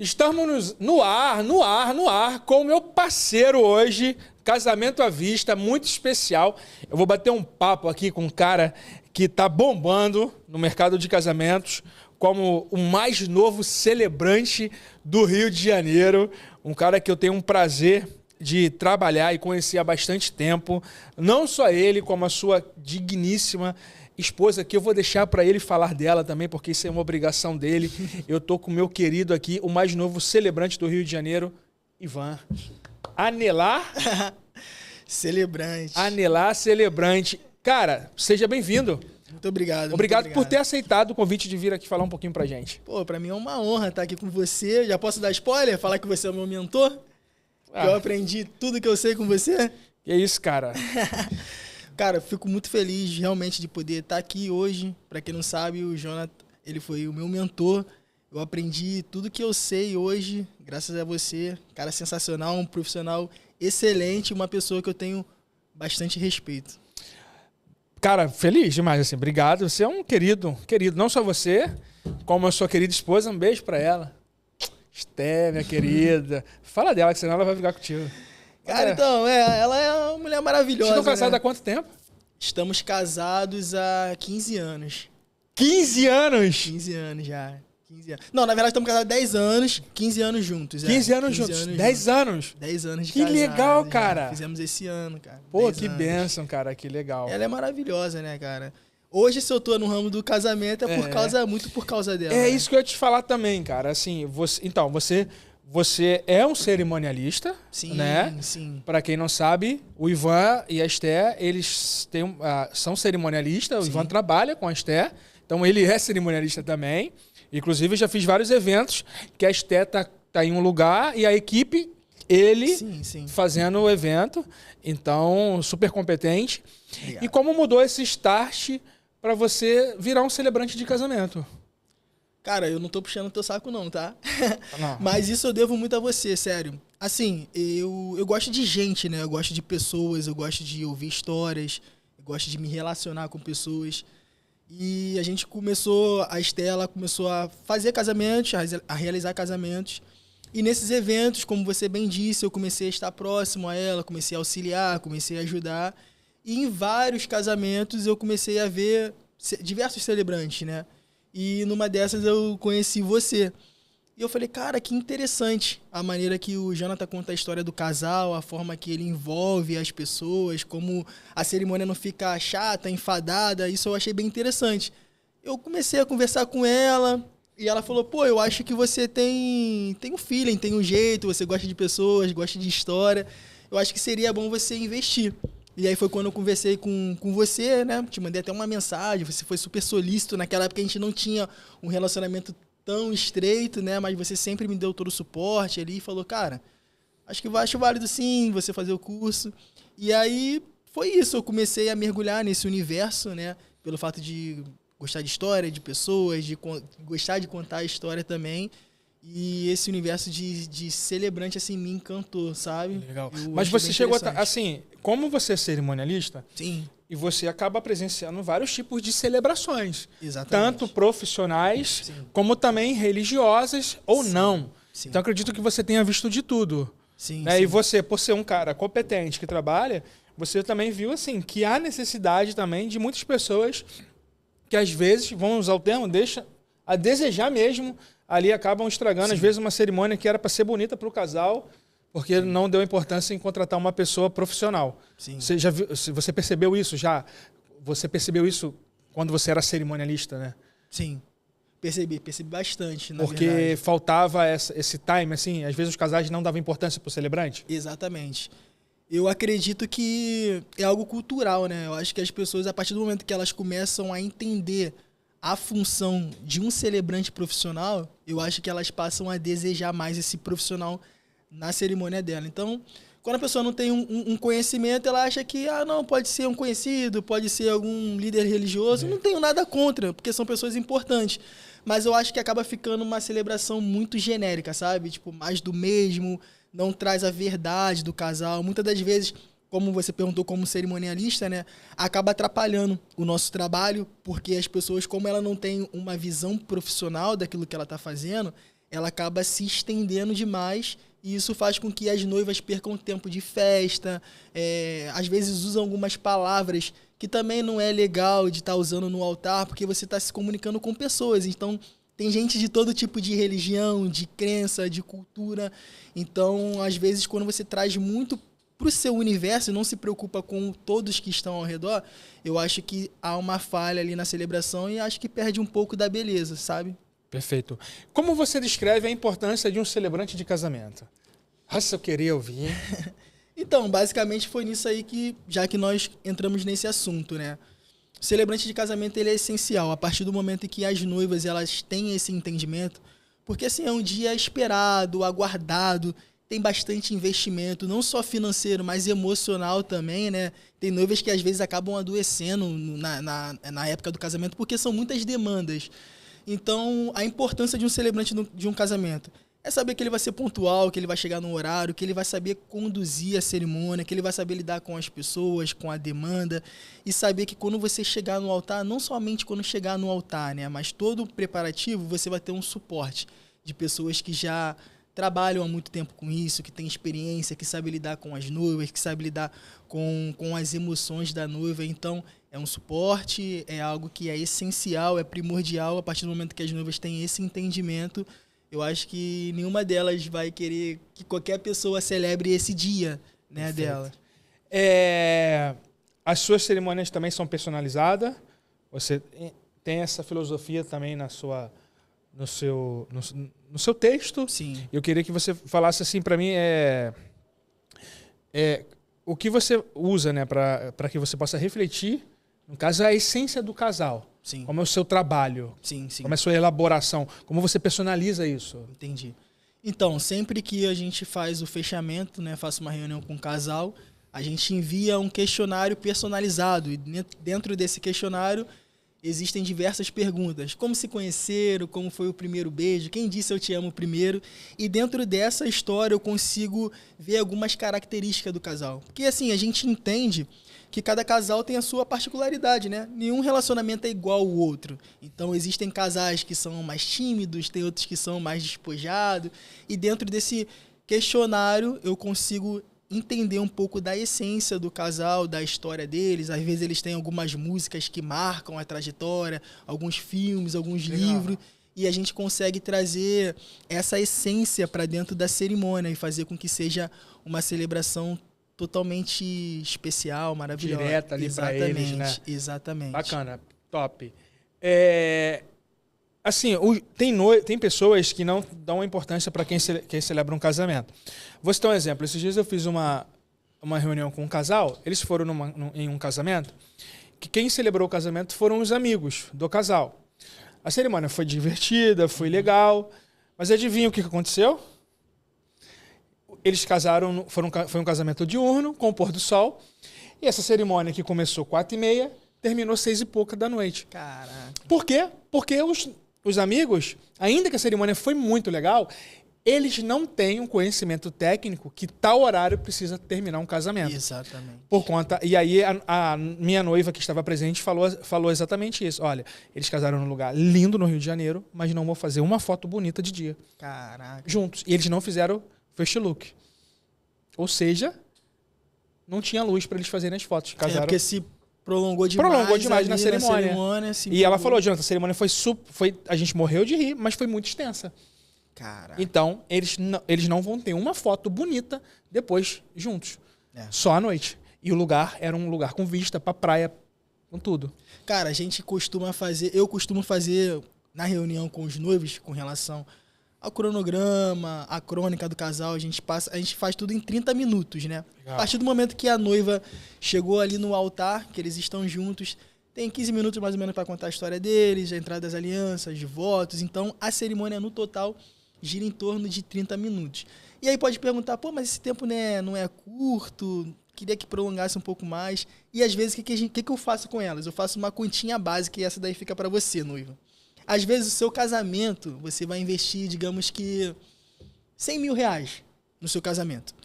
Estamos no ar com o meu parceiro hoje, Casamento à Vista, muito especial. Eu vou bater um papo aqui com um cara que tá bombando no mercado de casamentos, como o mais novo celebrante do Rio de Janeiro. Um cara que eu tenho um prazer de trabalhar e conhecer há bastante tempo. Não só ele, como a sua digníssima esposa, que eu vou deixar para ele falar dela também, porque isso é uma obrigação dele. Eu tô com o meu querido aqui, o mais novo celebrante do Rio de Janeiro, Ivan. Anelar? Celebrante. Anelar Celebrante. Cara, seja bem-vindo. Muito obrigado. Obrigado por ter aceitado o convite de vir aqui falar um pouquinho pra gente. Pô, pra mim é uma honra estar aqui com você. Já posso dar spoiler? Falar que você é o meu mentor? Que eu aprendi tudo que eu sei com você? Que é isso, cara. Cara, eu fico muito feliz realmente de poder estar aqui hoje. Pra quem não sabe, o Jonathan, ele foi o meu mentor. Eu aprendi tudo que eu sei hoje, graças a você. Cara sensacional, um profissional excelente, uma pessoa que eu tenho bastante respeito. Cara, feliz demais, assim. Obrigado. Você é um querido. Não só você, como a sua querida esposa. Um beijo pra ela. Esté, minha querida. Fala dela, que senão ela vai brigar contigo. Cara, então, ela é uma mulher maravilhosa. Vocês estão casados né? há quanto tempo? Estamos casados há 15 anos. 15 anos? 15 anos já. 15 anos. Não, na verdade estamos casados há 10 anos, 15 anos juntos. 15 anos juntos. 10 anos? 10 anos de que casado. Que legal, cara. Fizemos esse ano, cara. Pô, que bênção, cara. Que legal. Ela é maravilhosa, né, cara? Hoje, se eu tô no ramo do casamento, muito por causa dela. É né? isso que eu ia te falar também, cara. Assim, você é um cerimonialista, sim, né? Sim. Para quem não sabe, o Ivan e a Esté, eles são cerimonialistas. O Ivan trabalha com a Esté, então ele é cerimonialista também. Inclusive, eu já fiz vários eventos que a Esté tá em um lugar e a equipe, ele fazendo o evento. Então, super competente. Obrigado. E como mudou esse start para você virar um celebrante de casamento? Cara, eu não tô puxando teu saco não, tá? Não. Mas isso eu devo muito a você, sério. Assim, eu gosto de gente, né? Eu gosto de pessoas, eu gosto de ouvir histórias, eu gosto de me relacionar com pessoas. E a gente a Estela começou a fazer casamentos, a realizar casamentos. E nesses eventos, como você bem disse, eu comecei a estar próximo a ela, comecei a auxiliar, comecei a ajudar. E em vários casamentos eu comecei a ver diversos celebrantes, né? E numa dessas eu conheci você. E eu falei, cara, que interessante a maneira que o Jonathan conta a história do casal, a forma que ele envolve as pessoas, como a cerimônia não fica chata, enfadada. Isso eu achei bem interessante. Eu comecei a conversar com ela e ela falou, pô, eu acho que você tem um feeling, tem um jeito, você gosta de pessoas, gosta de história. Eu acho que seria bom você investir. E aí foi quando eu conversei com você, né? Te mandei até uma mensagem, você foi super solícito. Naquela época a gente não tinha um relacionamento tão estreito, né? Mas você sempre me deu todo o suporte ali e falou, cara, acho válido sim você fazer o curso. E aí foi isso, eu comecei a mergulhar nesse universo, né? Pelo fato de gostar de história, de pessoas, de gostar de contar a história também. E esse universo de celebrante, assim, me encantou, sabe? Legal. Mas você chegou assim, como você é cerimonialista, sim, e você acaba presenciando vários tipos de celebrações. Exatamente. Tanto profissionais, sim, como também religiosas ou sim, não. Sim. Então acredito que você tenha visto de tudo. Sim, né? sim. E você, por ser um cara competente que trabalha, você também viu assim que há necessidade também de muitas pessoas que às vezes, vamos usar o termo, deixa a desejar mesmo, ali acabam estragando, sim, às vezes, uma cerimônia que era para ser bonita para o casal, porque sim, não deu importância em contratar uma pessoa profissional. Sim. Você percebeu isso já? Você percebeu isso quando você era cerimonialista, né? Sim, percebi bastante, na porque verdade. Faltava esse time, assim, às vezes os casais não davam importância para o celebrante? Exatamente. Eu acredito que é algo cultural, né? Eu acho que as pessoas, a partir do momento que elas começam a entender a função de um celebrante profissional, eu acho que elas passam a desejar mais esse profissional na cerimônia dela. Então, quando a pessoa não tem um conhecimento, ela acha que, não, pode ser um conhecido, pode ser algum líder religioso. Não tenho nada contra, porque são pessoas importantes. Mas eu acho que acaba ficando uma celebração muito genérica, sabe? Tipo, mais do mesmo, não traz a verdade do casal. Muitas das vezes, como você perguntou como cerimonialista, né, acaba atrapalhando o nosso trabalho, porque as pessoas, como ela não tem uma visão profissional daquilo que ela está fazendo, ela acaba se estendendo demais e isso faz com que as noivas percam tempo de festa, às vezes usam algumas palavras que também não é legal de estar usando no altar, porque você está se comunicando com pessoas. Então, tem gente de todo tipo de religião, de crença, de cultura. Então, às vezes, quando você traz muito para o seu universo e não se preocupa com todos que estão ao redor, eu acho que há uma falha ali na celebração e acho que perde um pouco da beleza, sabe? Perfeito. Como você descreve a importância de um celebrante de casamento? Nossa, eu queria ouvir. Então, basicamente foi nisso aí que, já que nós entramos nesse assunto, né? O celebrante de casamento, ele é essencial, a partir do momento em que as noivas, elas têm esse entendimento, porque assim, é um dia esperado, aguardado, tem bastante investimento, não só financeiro, mas emocional também, né? Tem noivas que às vezes acabam adoecendo na época do casamento, porque são muitas demandas. Então, a importância de um celebrante de um casamento é saber que ele vai ser pontual, que ele vai chegar no horário, que ele vai saber conduzir a cerimônia, que ele vai saber lidar com as pessoas, com a demanda, e saber que quando você chegar no altar, não somente quando chegar no altar, né, mas todo o preparativo, você vai ter um suporte de pessoas que já trabalham há muito tempo com isso, que têm experiência, que sabem lidar com as noivas, que sabem lidar com as emoções da noiva. Então, é um suporte, é algo que é essencial, é primordial. A partir do momento que as noivas têm esse entendimento, eu acho que nenhuma delas vai querer que qualquer pessoa celebre esse dia, né, dela. As suas cerimônias também são personalizadas? Você tem essa filosofia também no seu texto? Sim. Eu queria que você falasse assim para mim o que você usa, né, para que você possa refletir, no caso, a essência do casal. Sim. Como é o seu trabalho? Sim. Como é a sua elaboração? Como você personaliza isso? Entendi. Então, sempre que a gente faz o fechamento, né, faço uma reunião com o casal, a gente envia um questionário personalizado. E dentro desse questionário existem diversas perguntas. Como se conheceram? Como foi o primeiro beijo? Quem disse eu te amo primeiro? E dentro dessa história eu consigo ver algumas características do casal. Porque assim, a gente entende que cada casal tem a sua particularidade, né? Nenhum relacionamento é igual ao outro. Então existem casais que são mais tímidos, tem outros que são mais despojados. E dentro desse questionário eu consigo entender um pouco da essência do casal, da história deles. Às vezes eles têm algumas músicas que marcam a trajetória, alguns filmes, alguns livros, e a gente consegue trazer essa essência para dentro da cerimônia e fazer com que seja uma celebração totalmente especial, maravilhosa. Direta ali para eles, né? Exatamente. Bacana, top. Assim, tem pessoas que não dão importância para quem celebra um casamento. Vou citar um exemplo. Esses dias eu fiz uma reunião com um casal, eles foram em um casamento, que quem celebrou o casamento foram os amigos do casal. A cerimônia foi divertida, foi legal, mas adivinha o que aconteceu? Eles casaram, foi um casamento diurno, com o pôr do sol, e essa cerimônia que começou 4h30, terminou 6 e pouca da noite. Caraca. Por quê? Porque os amigos, ainda que a cerimônia foi muito legal, eles não têm um conhecimento técnico que tal horário precisa terminar um casamento. Exatamente. E aí a minha noiva que estava presente falou exatamente isso. Olha, eles casaram num lugar lindo no Rio de Janeiro, mas não vão fazer uma foto bonita de dia. Caraca. Juntos. E eles não fizeram first look. Ou seja, não tinha luz para eles fazerem as fotos. Casaram. Porque se prolongou demais na cerimônia. E ela falou, Jonathan, a cerimônia foi a gente morreu de rir, mas foi muito extensa. Caraca. Então, eles não vão ter uma foto bonita depois juntos. Só à noite. E o lugar era um lugar com vista pra praia, com tudo. Cara, eu costumo fazer na reunião com os noivos, com relação ao cronograma, a crônica do casal, a gente faz tudo em 30 minutos, né? Legal. A partir do momento que a noiva chegou ali no altar, que eles estão juntos, tem 15 minutos mais ou menos para contar a história deles, a entrada das alianças, de votos. Então, a cerimônia no total gira em torno de 30 minutos. E aí pode perguntar, pô, mas esse tempo né, não é curto, queria que prolongasse um pouco mais. E às vezes, o que eu faço com elas? Eu faço uma continha básica e essa daí fica para você, noiva. Às vezes, o seu casamento, você vai investir, digamos que, 100 mil reais no seu casamento.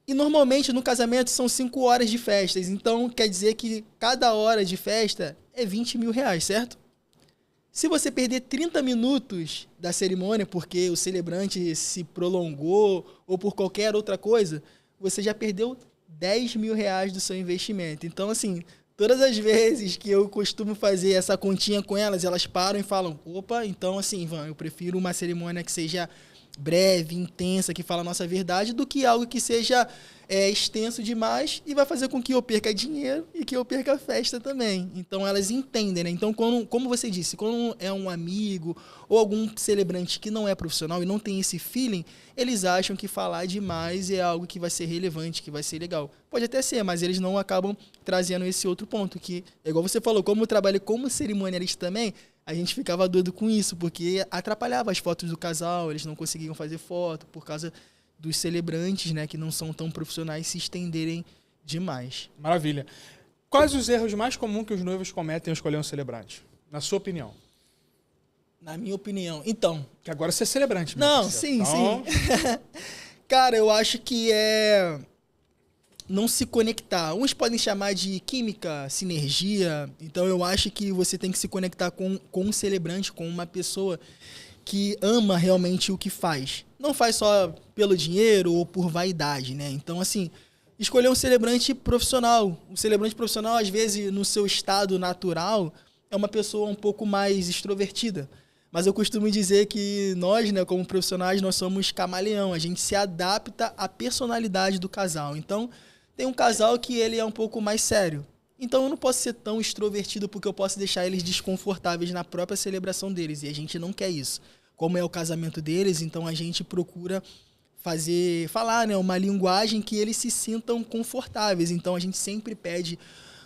E normalmente, no casamento, são 5 horas de festas. Então, quer dizer que cada hora de festa é 20 mil reais, certo? Se você perder 30 minutos da cerimônia porque o celebrante se prolongou ou por qualquer outra coisa, você já perdeu 10 mil reais do seu investimento. Então, assim, todas as vezes que eu costumo fazer essa continha com elas, elas param e falam, opa, então assim, Ivan, eu prefiro uma cerimônia que seja breve, intensa, que fala a nossa verdade, do que algo que seja extenso demais e vai fazer com que eu perca dinheiro e que eu perca a festa também. Então elas entendem, né? Então, como você disse, quando é um amigo ou algum celebrante que não é profissional e não tem esse feeling, eles acham que falar demais é algo que vai ser relevante, que vai ser legal. Pode até ser, mas eles não acabam trazendo esse outro ponto, que, igual você falou, como eu trabalho como cerimonialista também, a gente ficava doido com isso, porque atrapalhava as fotos do casal, eles não conseguiam fazer foto por causa dos celebrantes, né, que não são tão profissionais, se estenderem demais. Maravilha. Quais os erros mais comuns que os noivos cometem ao escolher um celebrante? Na sua opinião? Na minha opinião. Então... Que agora você é celebrante. Meu não, parceiro. sim, então... sim. Cara, eu acho que é... não se conectar. Uns podem chamar de química, sinergia. Então eu acho que você tem que se conectar com um celebrante, com uma pessoa que ama realmente o que faz. Não faz só pelo dinheiro ou por vaidade, né? Então, assim, escolher um celebrante profissional. Um celebrante profissional, às vezes, no seu estado natural, é uma pessoa um pouco mais extrovertida. Mas eu costumo dizer que nós, né, como profissionais, nós somos camaleão. A gente se adapta à personalidade do casal. Então, tem um casal que ele é um pouco mais sério. Então, eu não posso ser tão extrovertido porque eu posso deixar eles desconfortáveis na própria celebração deles. E a gente não quer isso. Como é o casamento deles, então a gente procura falar, né, uma linguagem que eles se sintam confortáveis. Então, a gente sempre pede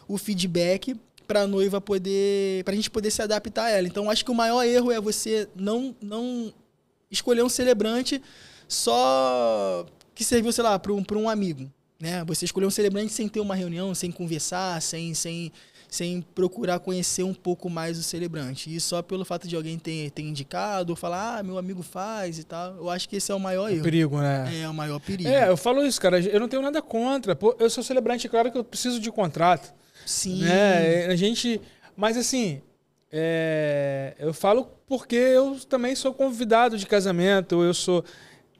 o feedback para a noiva pra gente poder se adaptar a ela. Então, acho que o maior erro é você não escolher um celebrante só que serviu, sei lá, para um amigo, né? Você escolher um celebrante sem ter uma reunião, sem conversar, sem procurar conhecer um pouco mais o celebrante. E só pelo fato de alguém ter indicado, ou falar, meu amigo faz e tal. Eu acho que esse é o maior erro. Perigo, né? É o maior perigo. Eu falo isso, cara. Eu não tenho nada contra. Pô, eu sou celebrante, claro que eu preciso de contrato. Sim. Né? A gente... Mas assim, eu falo porque eu também sou convidado de casamento. Eu sou...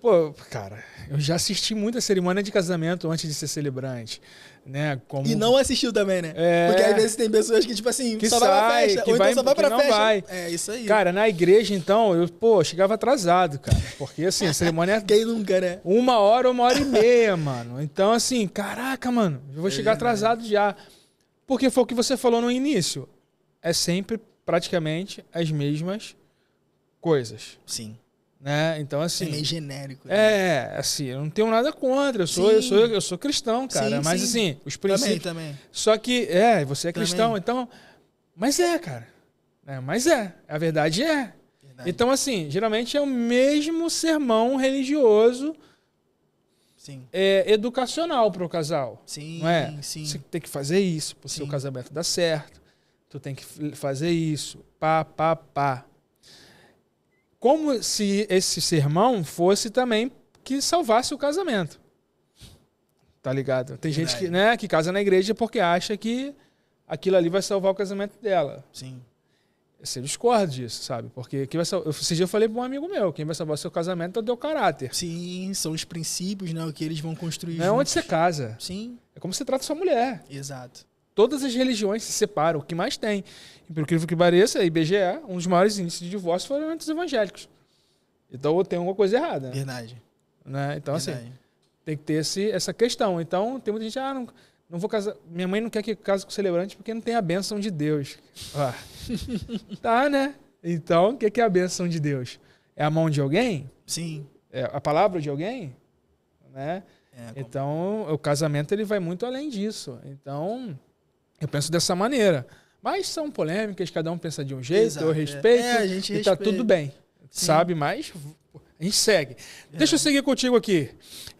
Pô, cara, eu já assisti muita cerimônia de casamento antes de ser celebrante. Né? Como... E não assistiu também, né? Porque às vezes tem pessoas que, tipo assim, que só sai, vai pra festa, ou então só vai pra não festa. Vai. É isso aí. Cara, na igreja, então, eu chegava atrasado, cara. Porque, assim, a cerimônia... Quem nunca, né? 1h e meia, mano. Então, assim, caraca, mano, eu vou chegar atrasado já. Porque foi o que você falou no início. É sempre, praticamente, as mesmas coisas. Sim. Né? Então, assim... É meio genérico. Né? Assim, eu não tenho nada contra. Eu sou cristão, cara. Mas, assim, os princípios... Também. Só que, você é cristão, também. Então... Mas cara. Mas a verdade é. Verdade. Então, assim, geralmente é o mesmo sermão religioso... Sim. Educacional para o casal. Sim, não é? Sim. Você tem que fazer isso para o seu casamento dar certo. Tu tem que fazer isso. Pá. Como se esse sermão fosse também que salvasse o casamento. Tá ligado? Tem gente que casa na igreja porque acha que aquilo ali vai salvar o casamento dela. Sim. Você discorda disso, sabe? Porque esse dia eu falei para um amigo meu, quem vai salvar o seu casamento é o teu caráter. Sim, são os princípios, né? O que eles vão construir Não é onde você casa. Sim. É como você trata sua mulher. Exato. Todas as religiões se separam. O que mais tem, e pelo que pareça, a IBGE, um dos maiores índices de divórcio foram entre os evangélicos. Então tem alguma coisa errada. Verdade. Né? Então, assim, tem que ter essa questão. Então, tem muita gente, não vou casar. Minha mãe não quer que eu case com o celebrante porque não tem a bênção de Deus. Tá, né? Então, o que é a bênção de Deus? É a mão de alguém? Sim. É a palavra de alguém? Né? Então, o casamento ele vai muito além disso. Então, eu penso dessa maneira. Mas são polêmicas, cada um pensa de um jeito, exato, eu respeito, a gente e tá tudo bem. Sim. Sabe? Mas a gente segue. Deixa eu seguir contigo aqui.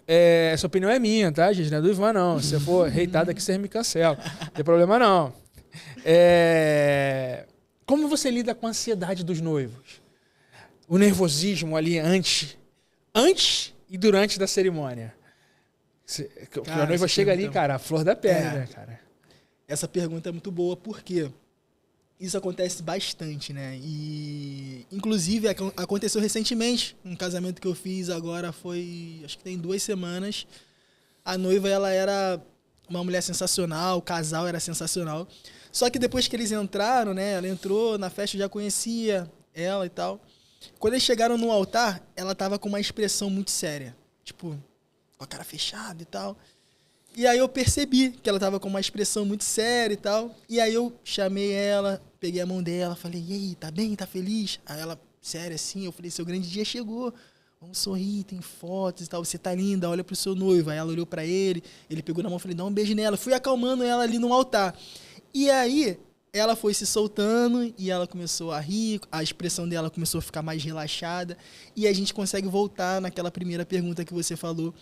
Essa opinião é minha, tá, gente? Não é do Ivan, não. Se eu for reitado aqui, você me cancela. Não tem problema, não. Como você lida com a ansiedade dos noivos? O nervosismo ali antes e durante da cerimônia. A noiva chega ali, cara, a flor da pele, né, cara? Essa pergunta é muito boa, porque Isso acontece bastante, né? E, inclusive, aconteceu recentemente. Um casamento que eu fiz agora foi, acho que tem 2 semanas. A noiva, ela era uma mulher sensacional, o casal era sensacional. Só que depois que eles entraram, né? Ela entrou na festa, eu já conhecia ela e tal. Quando eles chegaram no altar, ela tava com uma expressão muito séria. Tipo, com a cara fechada e tal. E aí eu percebi que ela tava com uma expressão muito séria e tal. E aí eu chamei ela, peguei a mão dela, falei, e aí, tá bem? Tá feliz? Aí ela, séria assim, eu falei, seu grande dia chegou. Vamos sorrir, tem fotos e tal. Você tá linda, olha pro seu noivo. Aí ela olhou pra ele pegou na mão, falei, dá um beijo nela. Fui acalmando ela ali no altar. E aí ela foi se soltando e ela começou a rir, a expressão dela começou a ficar mais relaxada. E a gente consegue voltar naquela primeira pergunta que você falou,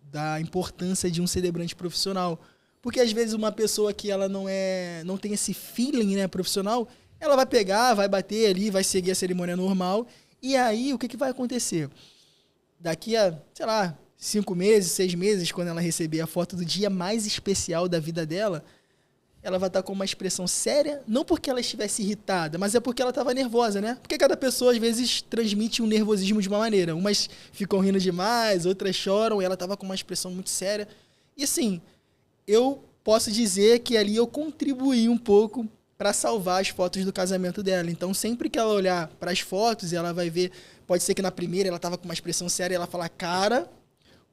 da importância de um celebrante profissional. Porque às vezes uma pessoa que ela não tem esse feeling, né, profissional, ela vai pegar, vai bater ali, vai seguir a cerimônia normal. E aí o que vai acontecer? Daqui a, sei lá, 5 meses, 6 meses, quando ela receber a foto do dia mais especial da vida dela, ela vai estar com uma expressão séria, não porque ela estivesse irritada, mas é porque ela estava nervosa, né? Porque cada pessoa, às vezes, transmite um nervosismo de uma maneira. Umas ficam rindo demais, outras choram, e ela estava com uma expressão muito séria. E, assim, eu posso dizer que ali eu contribuí um pouco para salvar as fotos do casamento dela. Então, sempre que ela olhar para as fotos, ela vai ver... Pode ser que na primeira ela estava com uma expressão séria e ela fala, cara...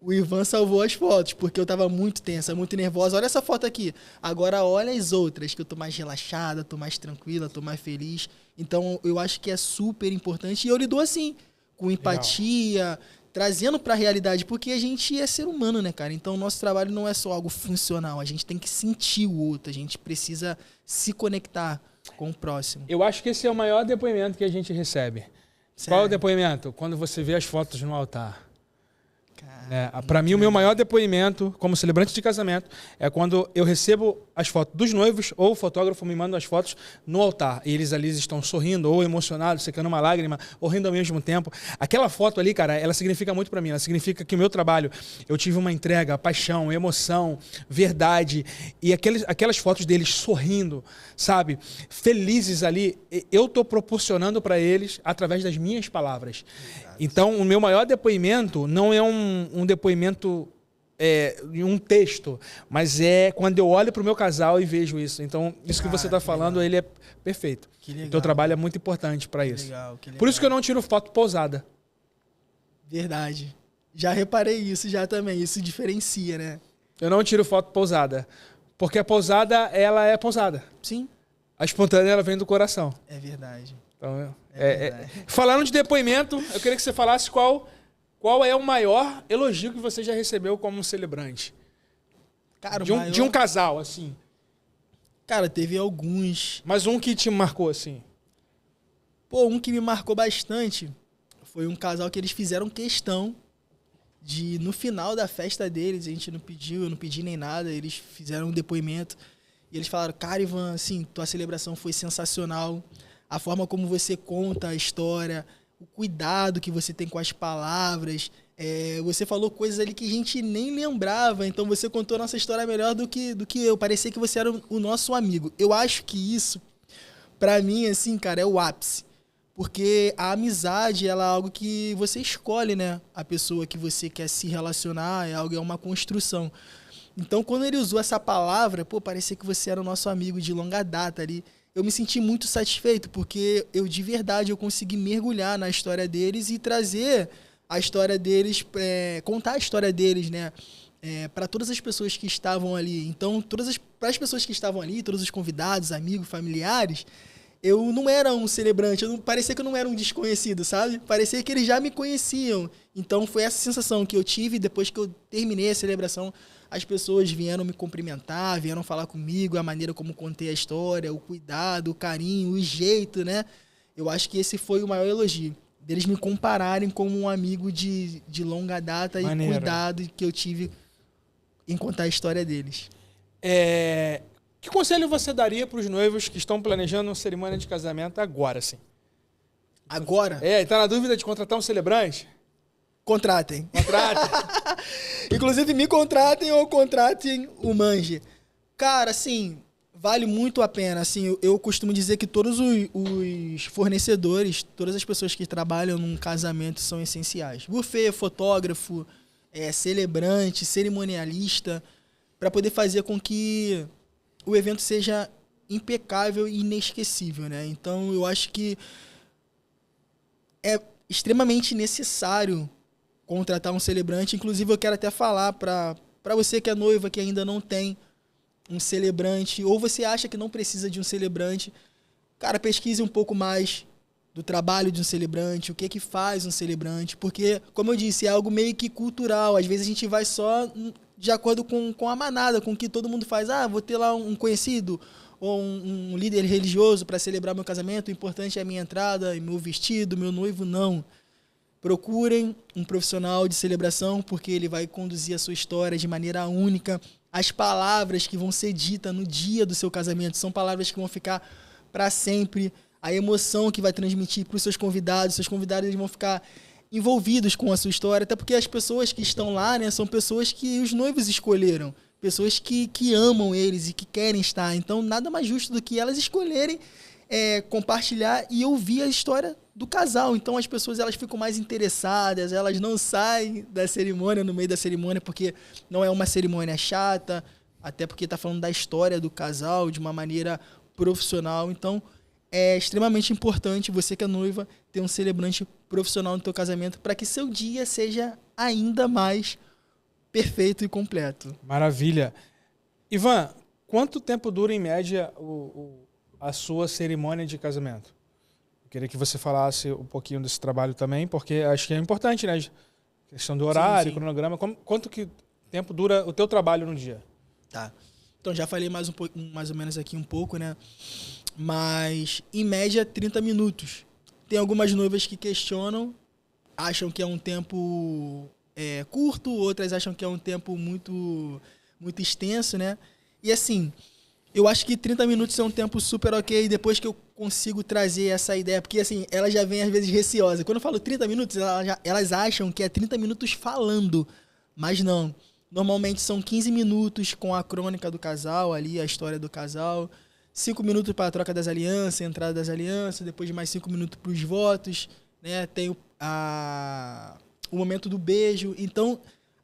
O Ivan salvou as fotos, porque eu tava muito tensa, muito nervosa. Olha essa foto aqui. Agora olha as outras, que eu tô mais relaxada, tô mais tranquila, tô mais feliz. Então, eu acho que é super importante. E eu lido assim, com empatia, legal, trazendo pra realidade. Porque a gente é ser humano, né, cara? Então, o nosso trabalho não é só algo funcional. A gente tem que sentir o outro. A gente precisa se conectar com o próximo. Eu acho que esse é o maior depoimento que a gente recebe. Sério? Qual é o depoimento? Quando você vê as fotos no altar. Para mim, o meu maior depoimento como celebrante de casamento é quando eu recebo as fotos dos noivos ou o fotógrafo me manda as fotos no altar. E eles ali estão sorrindo ou emocionados, secando uma lágrima ou rindo ao mesmo tempo. Aquela foto ali, cara, ela significa muito para mim. Ela significa que o meu trabalho, eu tive uma entrega, paixão, emoção, verdade. E aquelas fotos deles sorrindo, sabe? Felizes ali, eu estou proporcionando para eles através das minhas palavras. Então, o meu maior depoimento não é um depoimento em um texto, mas é quando eu olho para o meu casal e vejo isso. Então, isso que você está falando, ele é perfeito. O teu trabalho é muito importante para isso. Legal. Por isso que eu não tiro foto pousada. Verdade. Já reparei isso já também. Isso diferencia, né? Eu não tiro foto pousada. Porque a pousada, ela é pousada. Sim. A espontânea, ela vem do coração. É verdade. Então, falando de depoimento, eu queria que você falasse qual é o maior elogio que você já recebeu como celebrante. Cara, de um casal, assim. Cara, teve alguns. Mas um que te marcou, assim. Pô, um que me marcou bastante foi um casal que eles fizeram questão de, no final da festa deles, a gente não pediu, eu não pedi nem nada, eles fizeram um depoimento e eles falaram, cara, Ivan, assim, tua celebração foi sensacional. A forma como você conta a história, o cuidado que você tem com as palavras. Você falou coisas ali que a gente nem lembrava. Então você contou a nossa história melhor do que eu. Parecia que você era o nosso amigo. Eu acho que isso, pra mim, assim, cara, é o ápice. Porque a amizade, ela é algo que você escolhe, né? A pessoa que você quer se relacionar, é uma construção. Então, quando ele usou essa palavra, pô, parecia que você era o nosso amigo de longa data ali. Eu me senti muito satisfeito, porque de verdade, eu consegui mergulhar na história deles e trazer a história deles, contar a história deles, né? Para todas as pessoas que estavam ali. Então, para as pessoas que estavam ali, todos os convidados, amigos, familiares, eu não era um celebrante, parecia que eu não era um desconhecido, sabe? Parecia que eles já me conheciam. Então, foi essa sensação que eu tive depois que eu terminei a celebração. As pessoas vieram me cumprimentar, vieram falar comigo, a maneira como contei a história, o cuidado, o carinho, o jeito, né? Eu acho que esse foi o maior elogio. Deles me compararem como um amigo de longa data. Maneiro. E cuidado que eu tive em contar a história deles. Que conselho você daria para os noivos que estão planejando uma cerimônia de casamento agora, sim? Agora? Tá na dúvida de contratar um celebrante? Contratem. Inclusive, me contratem ou contratem o Mange. Cara, assim, Vale muito a pena, assim, eu costumo dizer que todos os fornecedores, todas as pessoas que trabalham num casamento são essenciais. Buffet, fotógrafo, celebrante, cerimonialista, para poder fazer com que o evento seja impecável e inesquecível, né? Então, eu acho que é extremamente necessário contratar um celebrante. Inclusive, eu quero até falar para você que é noiva, que ainda não tem um celebrante, ou você acha que não precisa de um celebrante, cara, pesquise um pouco mais do trabalho de um celebrante, o que é que faz um celebrante, porque, como eu disse, é algo meio que cultural. Às vezes a gente vai só de acordo com a manada, com o que todo mundo faz. Ah, vou ter lá um conhecido ou um líder religioso para celebrar meu casamento, o importante é a minha entrada, meu vestido, meu noivo. Não. Procurem um profissional de celebração, porque ele vai conduzir a sua história de maneira única. As palavras que vão ser ditas no dia do seu casamento são palavras que vão ficar para sempre. A emoção que vai transmitir para os seus convidados eles vão ficar envolvidos com a sua história, até porque as pessoas que estão lá, né, são pessoas que os noivos escolheram, pessoas que amam eles e que querem estar. Então, nada mais justo do que elas escolherem compartilhar e ouvir a história do casal. Então, as pessoas elas ficam mais interessadas, elas não saem da cerimônia, no meio da cerimônia, porque não é uma cerimônia chata, até porque está falando da história do casal de uma maneira profissional. Então, é extremamente importante você que é noiva ter um celebrante profissional no teu casamento para que seu dia seja ainda mais perfeito e completo. Maravilha. Ivan, quanto tempo dura em média a sua cerimônia de casamento? Eu queria que você falasse um pouquinho desse trabalho também, porque acho que é importante, né? Questão do horário, sim. Cronograma. Quanto que tempo dura o teu trabalho no dia? Tá. Então já falei mais ou menos aqui um pouco, né? Mas, em média, 30 minutos. Tem algumas noivas que questionam, acham que é um tempo curto, outras acham que é um tempo muito, muito extenso, né? E assim, eu acho que 30 minutos é um tempo super ok, depois que eu consigo trazer essa ideia, porque assim, ela já vem às vezes receosa. Quando eu falo 30 minutos, elas acham que é 30 minutos falando, mas não. Normalmente são 15 minutos com a crônica do casal ali, a história do casal, 5 minutos para a troca das alianças, a entrada das alianças, depois de mais 5 minutos para os votos, né? Tem o momento do beijo. Então,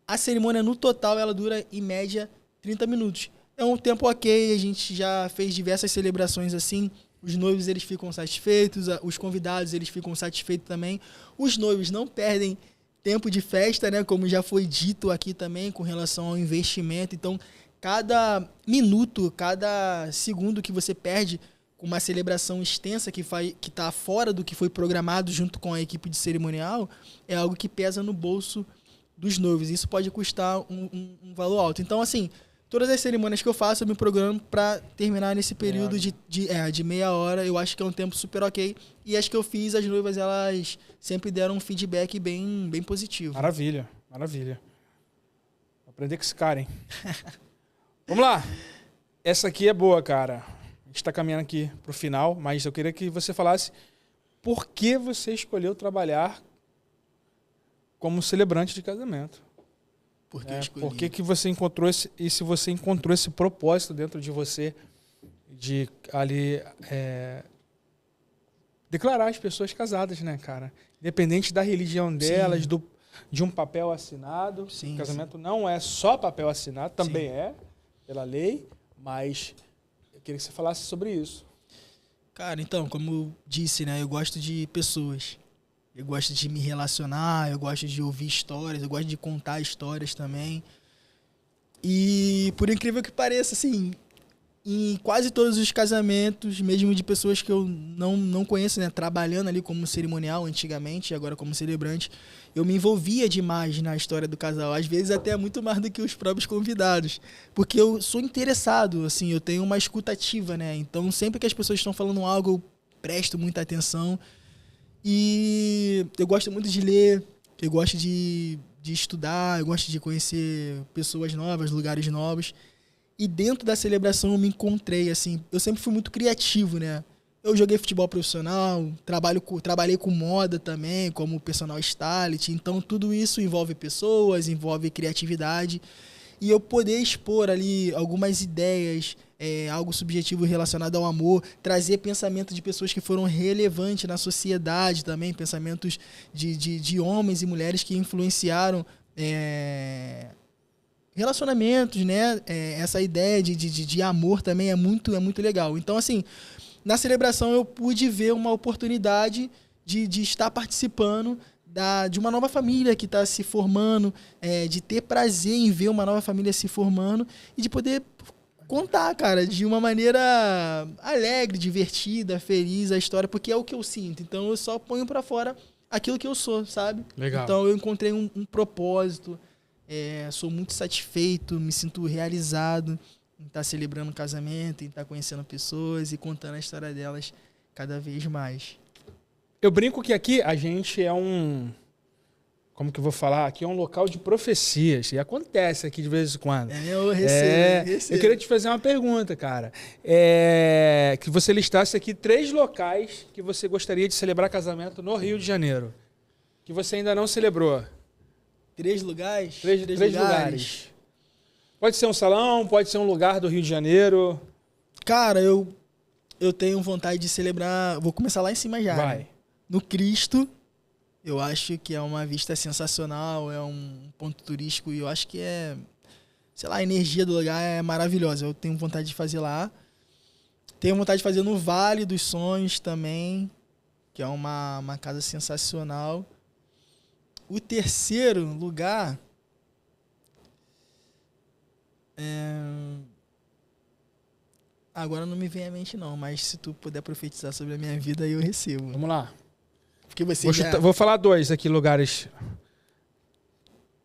a cerimônia no total, ela dura em média 30 minutos. É um tempo ok, a gente já fez diversas celebrações assim, os noivos eles ficam satisfeitos, os convidados eles ficam satisfeitos também. Os noivos não perdem tempo de festa, né? Como já foi dito aqui também, com relação ao investimento. Então, cada minuto, cada segundo que você perde com uma celebração extensa que está fora do que foi programado junto com a equipe de cerimonial, é algo que pesa no bolso dos noivos. Isso pode custar um valor alto. Então, assim, todas as cerimônias que eu faço, eu me programo para terminar nesse período de meia hora. Eu acho que é um tempo super ok. E as que eu fiz, as noivas, elas sempre deram um feedback bem positivo. Maravilha, maravilha. Vou aprender com esse cara, hein? Vamos lá. Essa aqui é boa, cara. A gente está caminhando aqui para o final, mas eu queria que você falasse por que você escolheu trabalhar como celebrante de casamento. Por que eu escolhi? Por que você encontrou se você encontrou esse propósito dentro de você de ali declarar as pessoas casadas, né, cara? Independente da religião delas, de um papel assinado. Sim, o casamento não é só papel assinado, também é pela lei, mas eu queria que você falasse sobre isso. Cara, então, como eu disse, né, eu gosto de pessoas. Eu gosto de me relacionar, eu gosto de ouvir histórias, eu gosto de contar histórias também. E, por incrível que pareça, assim, em quase todos os casamentos, mesmo de pessoas que eu não conheço, né, trabalhando ali como cerimonial antigamente, agora como celebrante, eu me envolvia demais na história do casal, às vezes até muito mais do que os próprios convidados, porque eu sou interessado, assim, eu tenho uma escuta ativa, né, então sempre que as pessoas estão falando algo, eu presto muita atenção. E eu gosto muito de ler, eu gosto de estudar, eu gosto de conhecer pessoas novas, lugares novos. E dentro da celebração eu me encontrei, assim, eu sempre fui muito criativo, né? Eu joguei futebol profissional, trabalhei com moda também, como personal stylist. Então tudo isso envolve pessoas, envolve criatividade. E eu poder expor ali algumas ideias, algo subjetivo relacionado ao amor, trazer pensamento de pessoas que foram relevantes na sociedade também, pensamentos de homens e mulheres que influenciaram relacionamentos, né? Essa ideia de amor também é muito legal. Então, assim, na celebração eu pude ver uma oportunidade de estar participando de uma nova família que está se formando, de ter prazer em ver uma nova família se formando e de poder contar, cara, de uma maneira alegre, divertida, feliz a história, porque é o que eu sinto. Então eu só ponho pra fora aquilo que eu sou, sabe? Legal. Então eu encontrei um propósito, sou muito satisfeito, me sinto realizado em estar celebrando o casamento, em estar conhecendo pessoas e contando a história delas cada vez mais. Eu brinco que aqui a gente é um... Como que eu vou falar? Aqui é um local de profecias. E acontece aqui de vez em quando. Eu recebo. Eu queria te fazer uma pergunta, cara. Que você listasse aqui 3 locais que você gostaria de celebrar casamento no Rio de Janeiro. Que você ainda não celebrou. 3 lugares? 3 lugares. Pode ser um salão, pode ser um lugar do Rio de Janeiro. Cara, eu tenho vontade de celebrar... Vou começar lá em cima já. Vai. Né? No Cristo... Eu acho que é uma vista sensacional, é um ponto turístico e eu acho que sei lá, a energia do lugar é maravilhosa. Eu tenho vontade de fazer lá. Tenho vontade de fazer no Vale dos Sonhos também, que é uma casa sensacional. O terceiro lugar agora não me vem à mente não, mas se tu puder profetizar sobre a minha vida, eu recebo. Vamos lá. Porque você Vou falar 2 aqui, lugares.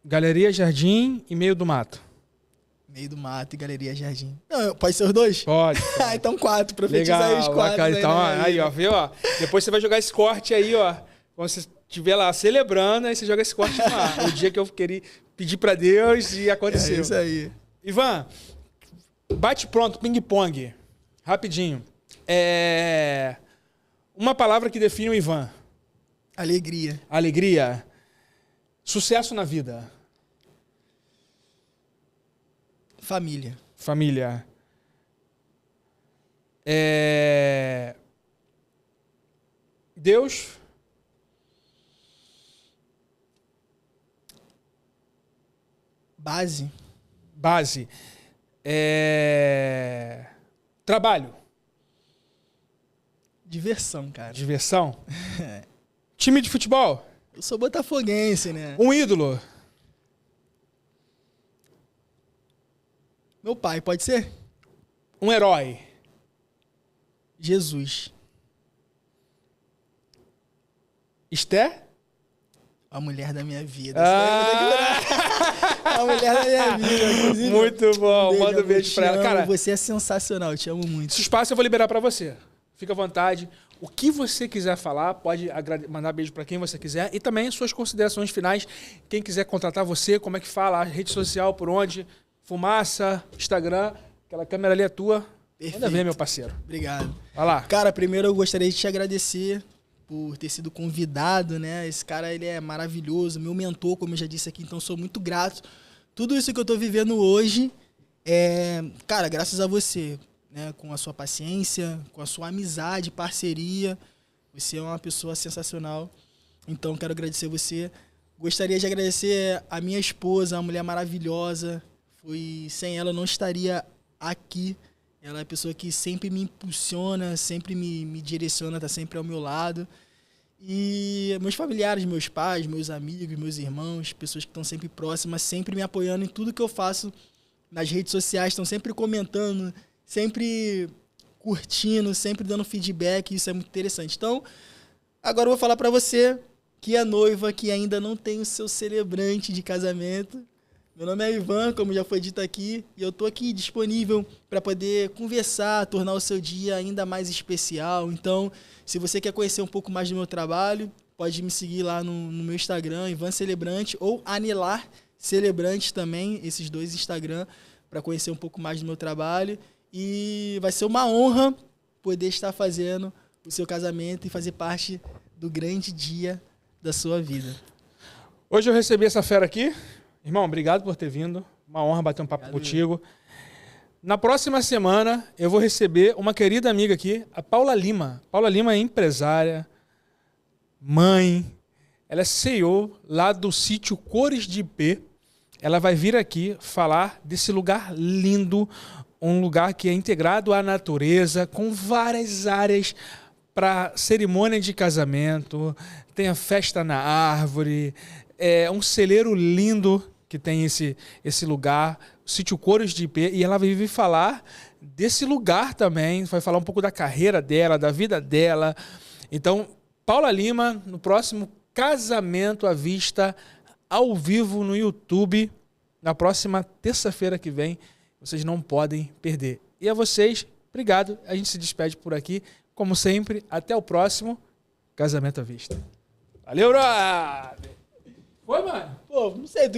Galeria Jardim e Meio do Mato. Meio do Mato e Galeria Jardim. Não, pode ser os 2? Pode. Então 4, profetiza aí os 4. Bacana. Então, aí, ó, viu? Ó. Depois você vai jogar esse corte aí, ó. Quando você estiver lá celebrando, aí você joga esse corte lá. O dia que eu queria pedir pra Deus e aconteceu. É isso aí. Ivan, bate pronto, ping-pong. Rapidinho. Uma palavra que define o Ivan. Alegria. Alegria. Sucesso na vida. Família. Família. Deus. Base. Trabalho. Diversão, cara. Diversão. Time de futebol. Eu sou botafoguense, né? Um ídolo. Meu pai, pode ser? Um herói. Jesus. Esté? A mulher da minha vida. A mulher da minha vida, inclusive. Muito bom. Manda um beijo pra ela. Cara, você é sensacional, eu te amo muito. Esse espaço eu vou liberar pra você. Fica à vontade. O que você quiser falar, pode mandar beijo pra quem você quiser. E também suas considerações finais. Quem quiser contratar você, como é que fala? A rede social, por onde? Fumaça, Instagram. Aquela câmera ali é tua. Perfeito. Manda ver, meu parceiro. Obrigado. Vai lá. Cara, primeiro eu gostaria de te agradecer por ter sido convidado, né? Esse cara, ele é maravilhoso, meu mentor, como eu já disse aqui, então sou muito grato. Tudo isso que eu tô vivendo hoje cara, graças a você, né? Com a sua paciência, com a sua amizade, parceria. Você é uma pessoa sensacional. Então, quero agradecer você. Gostaria de agradecer a minha esposa, uma mulher maravilhosa. Sem ela eu não estaria aqui. Ela é a pessoa que sempre me impulsiona, sempre me direciona, tá sempre ao meu lado. E meus familiares, meus pais, meus amigos, meus irmãos, pessoas que estão sempre próximas, sempre me apoiando em tudo que eu faço nas redes sociais, estão sempre comentando, sempre curtindo, sempre dando feedback, isso é muito interessante. Então, agora eu vou falar pra você que é noiva, que ainda não tem o seu celebrante de casamento. Meu nome é Ivan, como já foi dito aqui, e eu tô aqui disponível para poder conversar, tornar o seu dia ainda mais especial. Então, se você quer conhecer um pouco mais do meu trabalho, pode me seguir lá no meu Instagram, Ivan Celebrante, ou Anilar Celebrante também, esses 2 Instagram, para conhecer um pouco mais do meu trabalho. E vai ser uma honra poder estar fazendo o seu casamento e fazer parte do grande dia da sua vida. Hoje eu recebi essa fera aqui. Irmão, obrigado por ter vindo. Uma honra bater um papo contigo. Na próxima semana, eu vou receber uma querida amiga aqui, a Paula Lima. Paula Lima é empresária, mãe, ela é CEO lá do sítio Cores de Ipê. Ela vai vir aqui falar desse lugar lindo, um lugar que é integrado à natureza, com várias áreas para cerimônia de casamento, tem a festa na árvore, é um celeiro lindo que tem esse lugar, o sítio Cores de Ipê, e ela vai vir falar desse lugar também, vai falar um pouco da carreira dela, da vida dela. Então, Paula Lima, no próximo Casamento à Vista, ao vivo no YouTube, na próxima terça-feira que vem, vocês não podem perder. E a vocês, obrigado, a gente se despede por aqui, como sempre, até o próximo Casamento à Vista. Valeu, brother! Foi, mano? Pô, não sei, tu